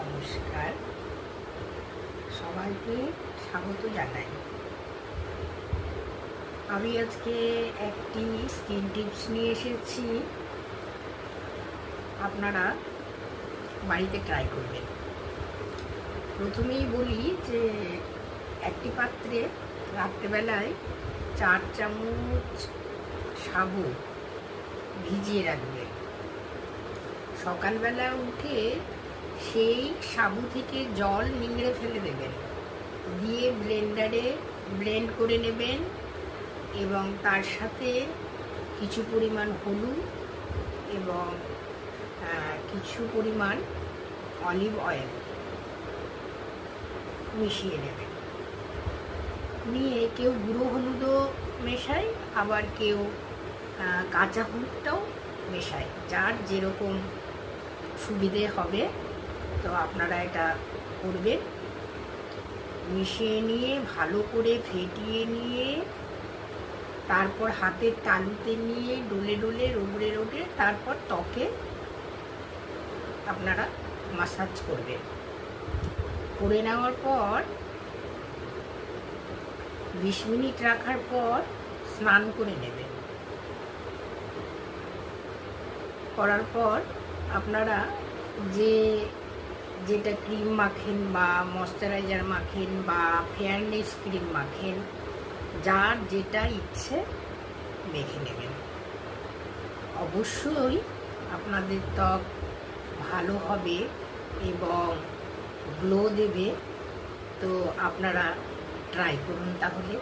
নমস্কার, সবাইকে স্বাগত জানাই। আমি আজকে একটি স্কিন টিপস নিয়ে এসেছি, আপনারা বাড়িতে ট্রাই করবেন। প্রথমেই বলি যে একটি পাত্রে রাত্রেবেলায় 4 চামচ সাবু ভিজিয়ে রাখবেন। সকালবেলা উঠে সেই সাবু থেকে জল নিংড়ে ফেলে দেবেন, দিয়ে ব্লেন্ডারে ব্লেন্ড করে নেবেন এবং তার সাথে কিছু পরিমাণ হলুদ এবং কিছু পরিমাণ অলিভ অয়েল মিশিয়ে নেবেন। নিয়ে কেউ গুঁড়ো হলুদও মেশায়, আবার কেউ কাঁচা হলুদটাও মেশায়, যার যেরকম সুবিধে হবে তো আপনারা এটা করবেন। মিশিয়ে নিয়ে ভালো করে ফেটিয়ে নিয়ে তারপর হাতের তালুতে নিয়ে ডলে ডলে রোগড়ে রোগড়ে তারপর ত্বকে আপনারা মাসাজ করবেন। করে নেওয়ার পর 20 মিনিট রাখার পর স্নান করে নেবেন। করার পর আপনারা যেটা ক্রিম মাখেন বা ময়শ্চারাইজার মাখেন বা ফেয়ারনেস ক্রিম মাখেন, যার যেটা ইচ্ছে মেখে নেবেন। অবশ্যই আপনাদের ত্বক ভালো হবে এবং গ্লো দেবে। তো আপনারা ট্রাই করুন তাহলে।